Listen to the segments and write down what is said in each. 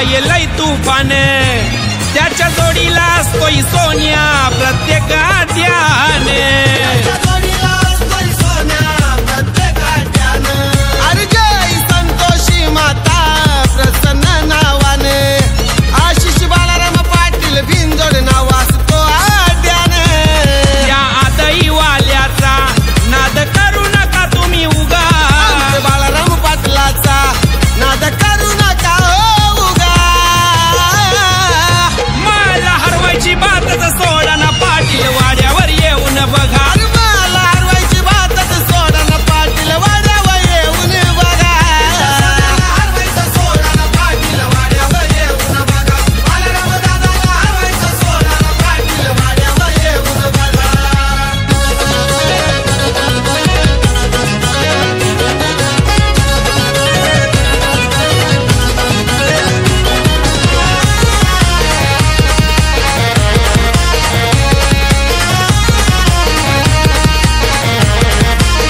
हाय लय तुफान त्याच्या जोडीला असतोय सोन्या प्रत्येकात ध्यान अरे जय संतोषी माता प्रसन्न नावाने आशिष बाळाराम पाटील भिंजोड नावास तो आड्यान या आदई वाल्याचा नाद करू नका तुम्ही उगा बाळाराम पाटलाचा नाद करू नका उगा मला हरवायची बातच सोडा ना पाटील वाड्यावर येऊन बघा मला हरवायची बातच सोडा ना पाटील वाड्यावर येऊन बघा हरवायचं सोडा ना पाटील वाड्यावर येऊन बघा बाळाराम दादाला हरवायचं सोडा ना पाटील वाड्यावर येऊन बघा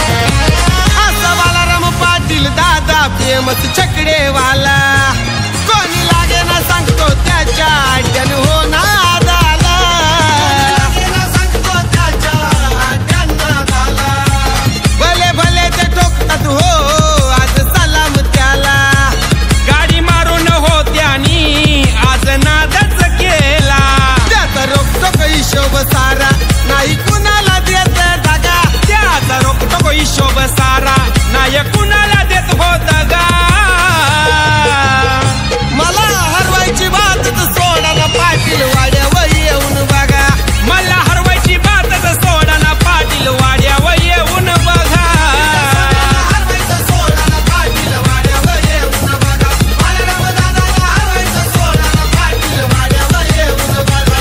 असा बाळाराम पाटील दादा फेमस छकडेवाला कोणी लागे ना सांगतो त्याच्या आड्यान हो नादाला भले भले ते ठोकतात हो आज सलाम त्याला गाडी मारून हो त्यानी आज नादच केला त्याचा रोखटोक हिशोब सारा नाही कुणाला देत दागा त्याचा रोखटोक हिशोब सारा नाय कुणाला देत होत गा मला हरवायची बातच सोडा ना पाटील वाड्यावर येऊन बघा मला हरवायची बातच सोडा ना पाटील वाड्यावर येऊन बघा हरवायचं सोडा ना पाटील वाड्यावर येऊन बघा बाळाराम दादाला हरवायचं सोडा ना पाटील वाड्यावर येऊन बघा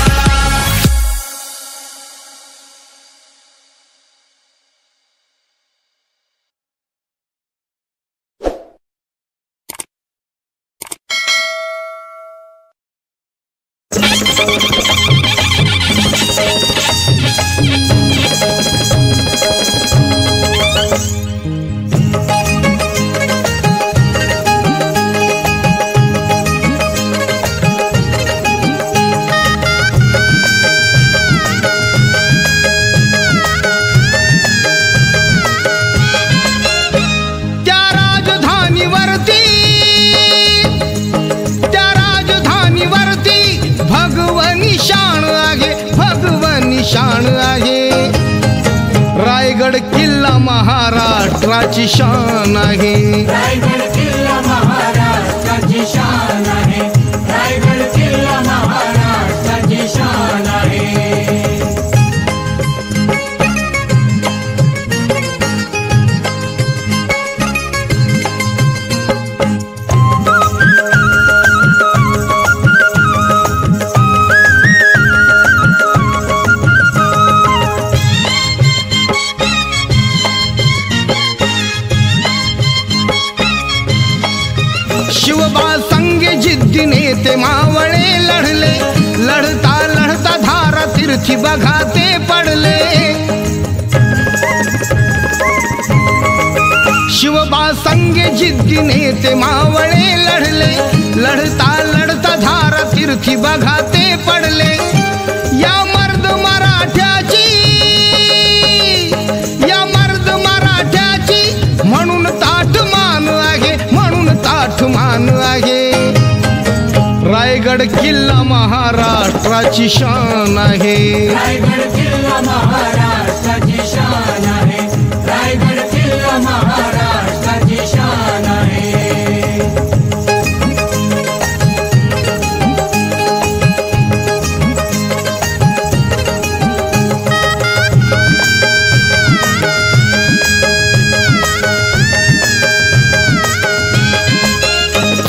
त्या राजधानीवरती भगवनी शान आहे रायगड किल्ला महाराष्ट्राची शान आहे रायगड किल्ला महाराष्ट्राची शान आहे रायगड किल्ला महाराष्ट्राची शान आहे शिवबा संगे जिद्दीने ते मावळे लढले लढता लढता धारा तीर्थी बघा ते पडले शिवबा संगे जिद्दीने ते मावळे लढले लढता लढता धारा तीर्थी बघा ते पडले या मर्द मराठ्याची म्हणून ताठ मान आहे म्हणून ताठ मान आहे रायगड किल्ला महाराष्ट्राची शान आहे रायगड किल्ला महाराष्ट्राची शान आहे रायगड किल्ला महाराष्ट्राची शान आहे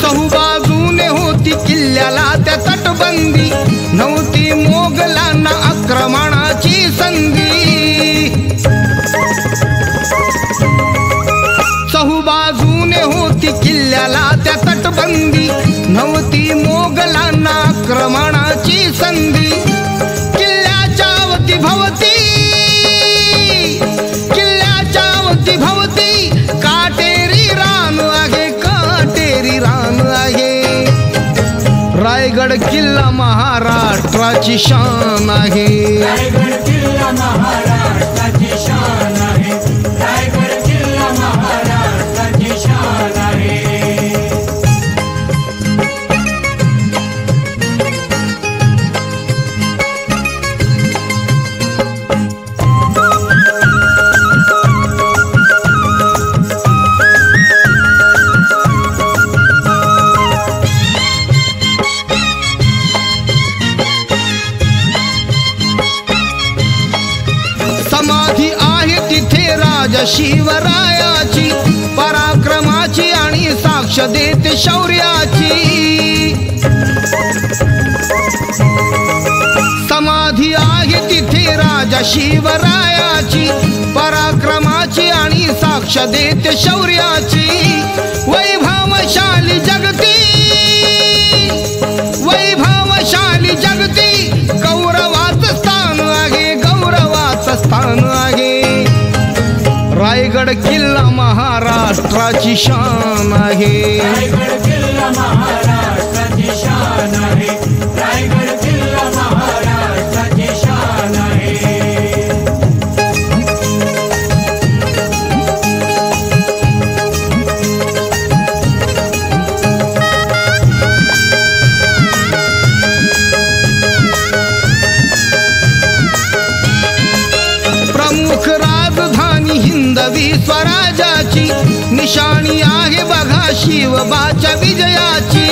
चहूबाजूने होती किल्ल्याला त्या तटबंदी नव्हती मोगलांना आक्रमणाची संधी चहूबाजूने होती किल्ल्याला त्या तटबंदी नव्हती मोगलांना आक्रमणाची संधी किल्ल्याच्या अवतीभवती काटेरी रान आहे रायगड किल्ला महाराष्ट्राची शान आहे. रायगड किल्ला महाराष्ट्राची शान आहे. रायगड किल्ला महाराष्ट्राची शान आहे. समाधी आहे तिथे राजा शिवरायाची, पराक्रमाची आणि साक्ष देते शौर्याची. समाधी आहे तिथे राजा शिवरायाची, पराक्रमाची आणि साक्ष देते शौर्याची. वैभवशाली जगती, वैभवशाली जगती, गौरवाचं स्थान आहे, गौरवाचं स्थान आहे. रायगड किल्ला महाराष्ट्राची शान आहे. रायगड किल्ला महाराष्ट्राची शान आहे. रायगड किल्ला महाराष्ट्राची शान आहे. प्रमुख राजधानी हिंदवी स्वराज्याची, निशाणी आहे बघा शिवबाच्या विजयाची.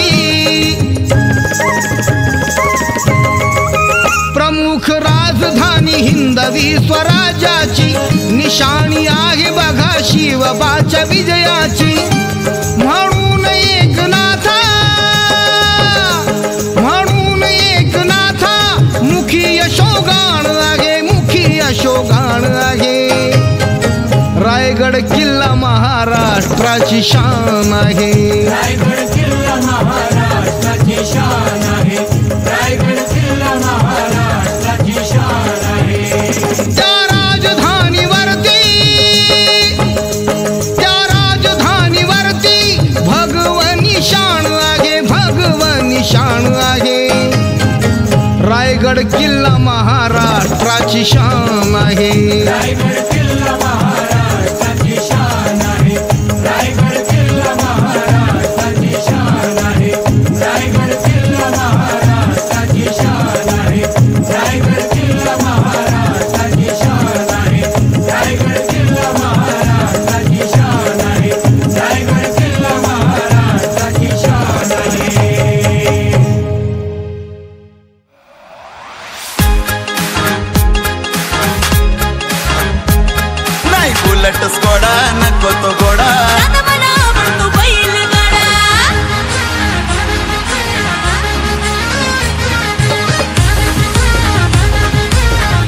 प्रमुख राजधानी हिंदवी स्वराज्याची, निशाणी आहे बघा शिवबाच्या विजयाची. म्हणून एकनाथा, म्हणून एकनाथा, मुखी यशोगान आहे, मुखी यशोगान आहे. रायगड किल्ला महाराष्ट्राची शान आहे. रायगड किल्ला महाराष्ट्राची शान आहे. रायगड किल्ला महाराष्ट्राची शान आहे. त्या राजधानीवरती, त्या राजधानीवरती भगवनी शान आहे, भगवनी शान आहे. रायगड किल्ला महाराष्ट्राची शान आहे. रायगड किल्ला महाराष्ट्राची शान आहे. रायगड किल्ला महाराष्ट्राची शान आहे. रायगड किल्ला महाराष्ट्राची शान आहे. रायगड किल्ला महाराष्ट्राची शान आहे. रायगड किल्ला महाराष्ट्राची शान आहे. रायगड किल्ला महाराष्ट्राची शान आहे. नाही बुलेट स्कोडा नको तो घोडा. दादा मला आवडतो बैलगाडा.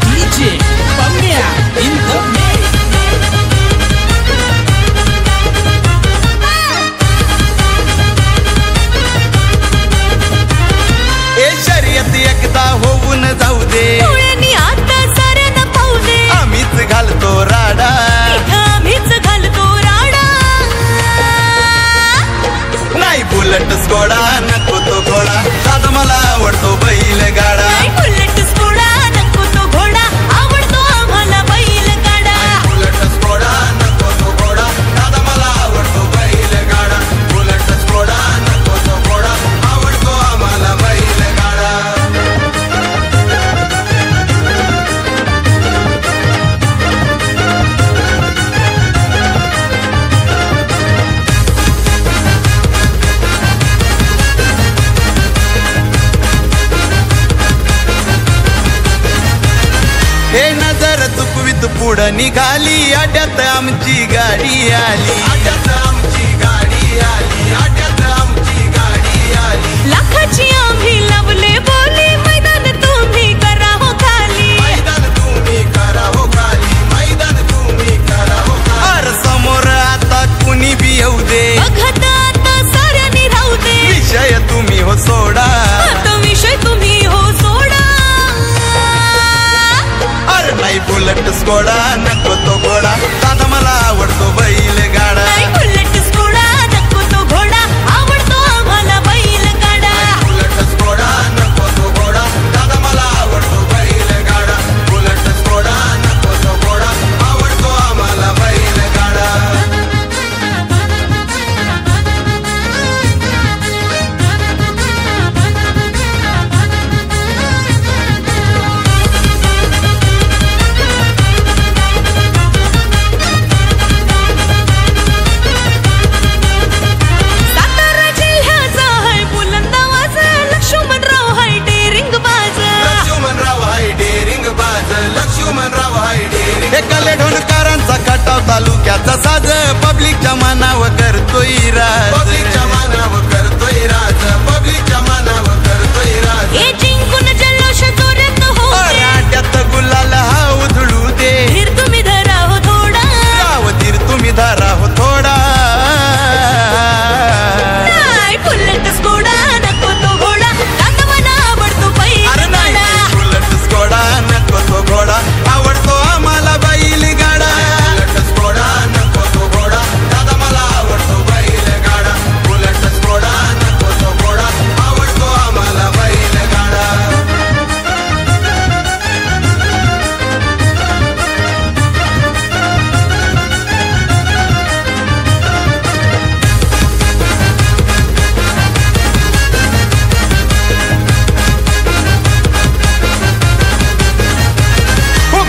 DJ Pamia in the mix. ए शर्यत एकदा होऊन जाऊ दे, डोळ्यांनी आता साऱ्यांना पाहू दे. आम्हीच घालतो राडा. इथं आम्हीच घालतो राडा. नाही बुलेट स्कोडा नको तो घोडा. दादा मला आवडतो बैलगाडा. नाही बुलेट स्कोडा नको तो घोडा. आवडतो आम्हाला बैलगाडा. बुलेट स्कोडा नको तो घोडा. दादा मला आवडतो बैलगाडा. बुलेट स्कोडा नको तो घोडा. आवडतो आम्हाला बैलगाडा. हे नजर चुकवीत पुढं निघाली, अड्यात आमची गाडी आली. अड्यात आमची गाडी आली. अड्यात आमची गाडी आली. लाखाची आम्ही लावले बोली. मैदान तुम्ही करा हो खाली. मैदान तुम्ही करा हो खाली. मैदान तुम्ही करा हो खाली. अर समोर आता कुणी बी येऊ दे, बघत आता साऱ्यांनी राहू दे. विषय तुम्ही हो सोडा. आता विषय तुम्ही हो सोडा. अरे नाही बुलेट स्कोडा नको तो घोडा. दादा मला आवडतो बैलगाडा. नाही बुलेट बुलेट स्कोडा नको तो घोडा दादा मला आवडतो अरे नाही बैलगाडा बुलेट स्कोडा नको तो घोडा आवडतो आम्हाला बैलगाडा बुलेट स्कोडा नको तो घोडा दादा मला आवडतो बैलगाडा बुलेट स्कोडा नको तो घोडा आवडतो आम्हाला बैलगाडा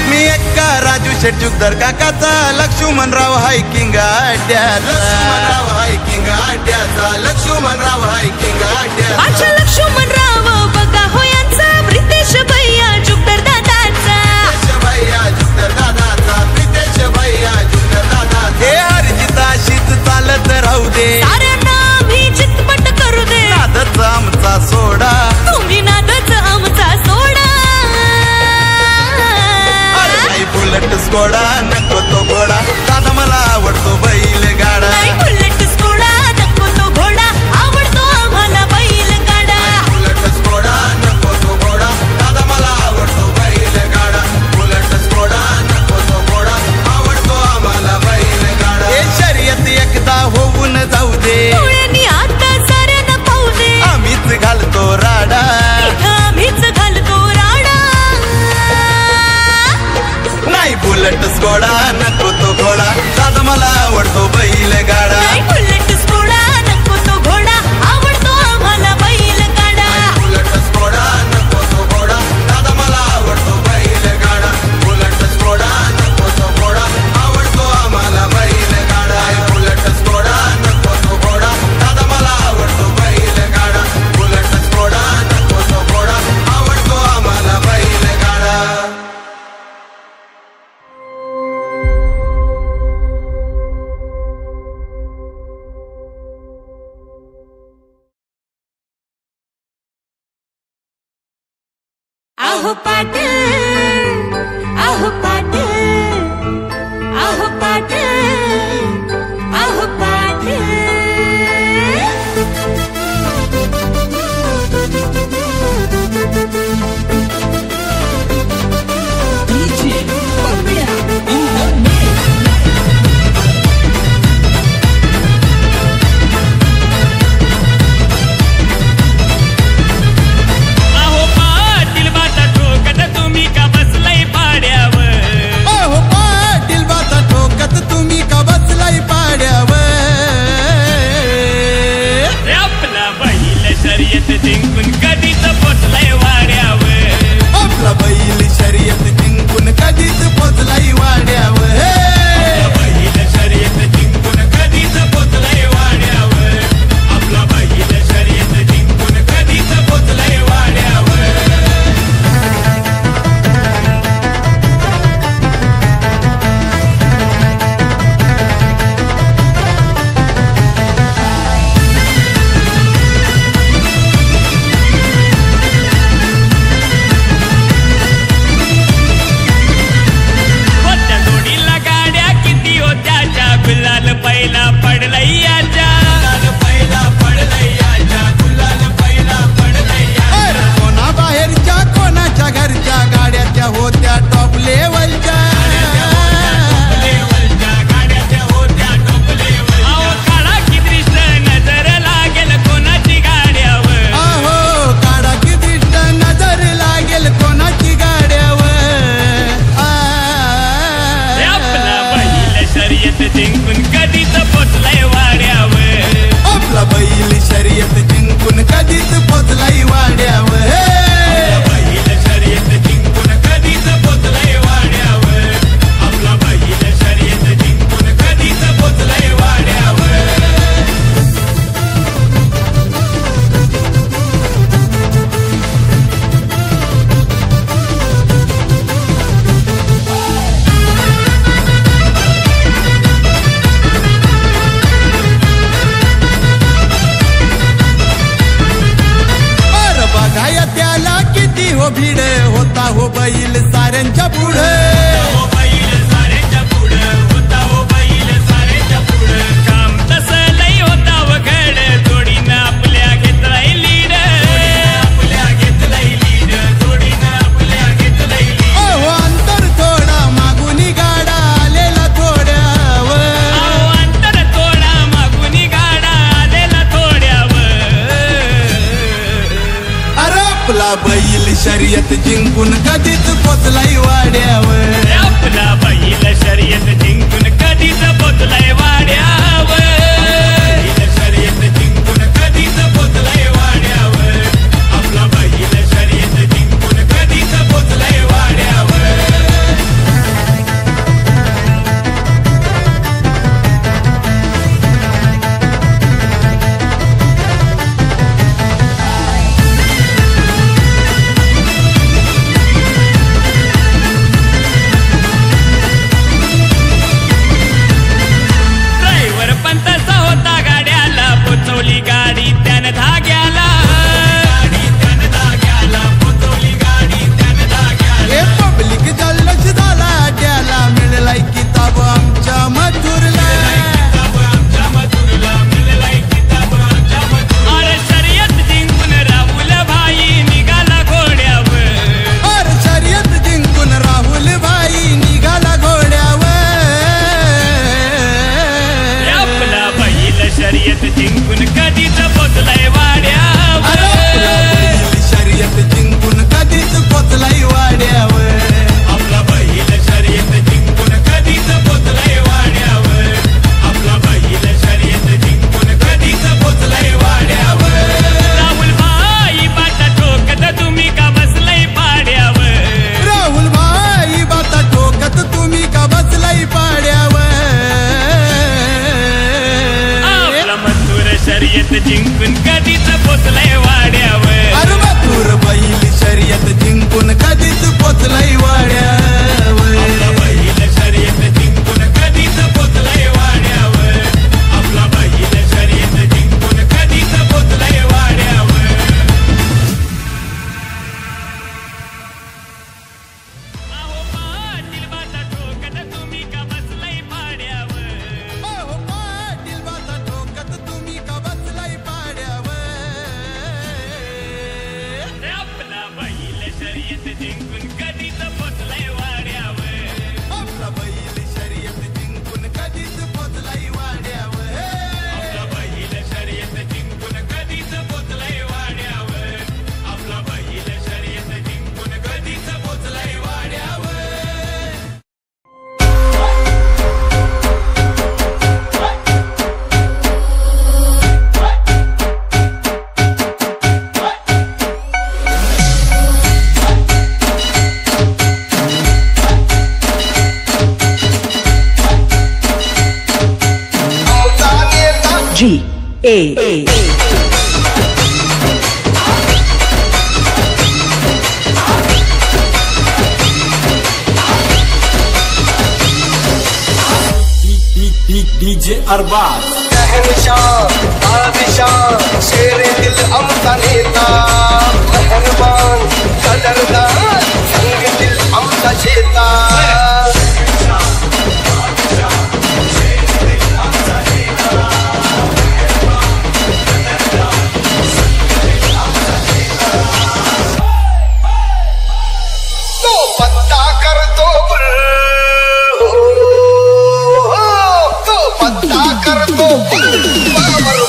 मी एक्का राजू शेठ जुगदर काकाचा लक्ष्मणराव हायकिंग अड्ड्याचा लक्ष्मणराव हायकिंग अड्ड्याचा माझ्या लक्ष्मणराव बघा हो यांचा प्रितेश भैया जुगदर दादाचा हे हरजित अशीच चालत राहू दे साऱ्यांना भी चितपट करू दे नादच आमचा सोडा तुम्ही नादच आमचा सोडा नाही बुलेट स्कोडा नको तो घोडा दादा मला आवडतो बैलगाडा नाही बुलेट स्कोडा नको तो घोडा आवडतो आम्हाला बैलगाडा बुलेट स्कोडा नको तो घोडा दादा मला आवडतो बैलगाडा बुलेट स्कोडा नको तो घोडा आवडतो आम्हाला बैलगाडा हे शर्यत एकदा होऊन जाऊ दे डोळ्यांनी आता साऱ्यांना पाहू दे आम्हीच घालतो राडा इथं आम्हीच घालतो राडा नाही बुलेट स्कोडा नको तो घोडा दादा मला आवडतो बैलगाडा नाही बुलेट स्कोडा नको तो घोडा आवडतो आम्हाला बैलगाडा बुलेट स्कोडा नको तो घोडा दादा मला आवडतो बैलगाडा बुलेट स्कोडा नको तो घोडा आवडतो आम्हाला बैलगाडा बुलेट स्कोडा नको तो घोडा दादा मला आवडतो बैलगाडा बुलेट स्कोडा नको तो घोडा आवडतो आम्हाला बैलगाडा आहो पाटील आहो पाटील आहो पाटील आहो पाटील अहो पाटील बाता ठोकत तुम्ही का बसलाय पाड्यावर अहो पाटील बाता ठोकत तुम्ही का बसलाय पाड्यावर आपला बैल शर्यत जिंकून कधीच पोचलाय वाड्यावर आपला बैल शर्यत जिंकून कधीच पोचलाय वाड्यावर बैल शर्यत जिंकून कधीच पोचलाय वाड्यावर आपला बैल शर्यत जिंकून कधीच पोचलाय वाड्यावर होत्या जोडीला गाड्या किती होत्या ज्या गुलाल पहिला पडलाय याच्या पहिला पडलाय याच्या गुलाल पहिला पडलाय अरे कोणा बाहेरच्या कोणाच्या घरच्या गाड्या त्या होत्या टॉप लेवलच्या गाड्याच्या होत्या टॉप लेवल काळा की दृष्ट नजर लागेल कोणाची गाड्यावर अहो काढा की दृष्ट नजर लागेल कोणाची गाड्यावर आपला बैल शर्यत जिंकून कधीच पोचलाय वाड्यावर आपला बैल शर्यत जिंकून कधीच पोचलाय वाड्यावर बैल शर्यत जिंकून कधीच पोचलाय वाड्यावर आपला बैल शर्यत जिंकून कधीच पोचलाय वाड्यावर अरे बघाया त्याला किती हो भीड होता हो बैल साऱ्यांच्या पुढे हो बैल साऱ्याच्या पुढं होता हो बैल साऱ्याच्या पुढं काम तसं लई होता वघड जोडीनं आपलं बैल शर्यत जिंकून कधीच पोचलाय वाड्यावर आपला बैल शर्यत जिंकून कधीच पोचलाय वाड्यावर बैल शर्यत जिंकून कधीच पोचलाय वाड्यावर आपला बैल शर्यत जिंकून कधीच पोचलाय वाड्यावर गाडी त्यानं धाग्याला पोचवली गाडी त्यानं धाग्याला पब्लिक जल्लोष झाला त्याला मिळालाय किताब आमच्या मथुरला अरे शर्यत जिंकून राहुल भाई निघाला घोड्यावर अरे शर्यत जिंकून राहुल भाई निघाला घोड्यावर आपला बैल शर्यत जिंकून कधीच पोचलाय वाड्यावर शर्यत जिंकून कधीच पोचलाय वाड्यावर आपला बैल शर्यत जिंकून कधीच पोचलाय वाड्यावर आपला बैल शर्यत जिंकून कधीच पोचलाय वाड्यावर राहुल भाई बाटा ठोकत तुम्ही का बसलाय पाड्यावर राहुल भाई बाता ठोकत तुम्ही का बसलाय पाड्यावर आपला मथुर शर्यत जिंकून कधीच पोचलाय वाड्यावर अरे मथुर बैल शर्यत जिंकून कधीच पोचलाय वाड्यावर आपला बैल शर्यत जिंकून कधीच पोचलाय वाड्यावर आपला बैल शर्यत जिंकून कधीच पोचलाय वाड्यावर अहो पाटील बाटा ठोकत तुम्ही का बसलाय पाड्यावर अहो पाटील बाता ठोकत तुम्ही का बसलाय पाड्यावर आपला बैल शर्यत जिंकून कधीच पोचलाय वाड्यावर आपला बैल शर्यत जिंकून कधीच पोचलाय वाड्यावर आपला बैल शर्यत जिंकून कधीच पोचलाय वाड्यावर आपला बैल शर्यत जिंकून कधीच पोचलाय वाड्यावर G-A DJ Arbaz शहनशाह बादशाह शेरे दिल आमचा नेता मेहरबान कदरदान संग दिल आमचा चेता तो पत्ता करतो गुल तो पत्ता करतो बाबर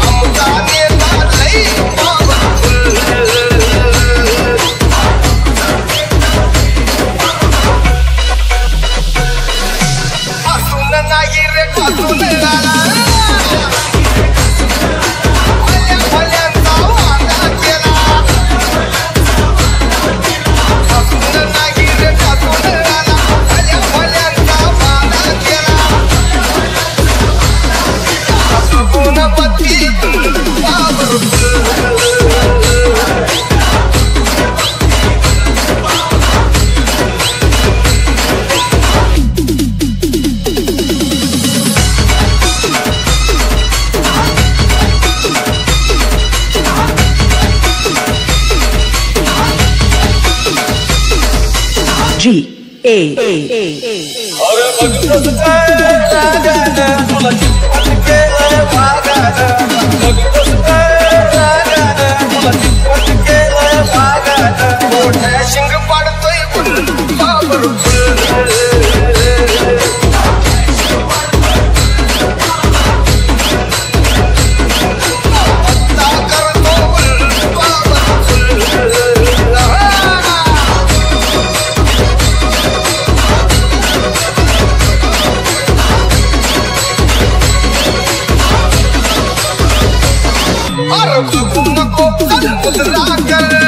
आमचा नेता लई बाबर असून नाही रे असून झाला G-A शिंग पाडतोय बाबर चल उतरा कर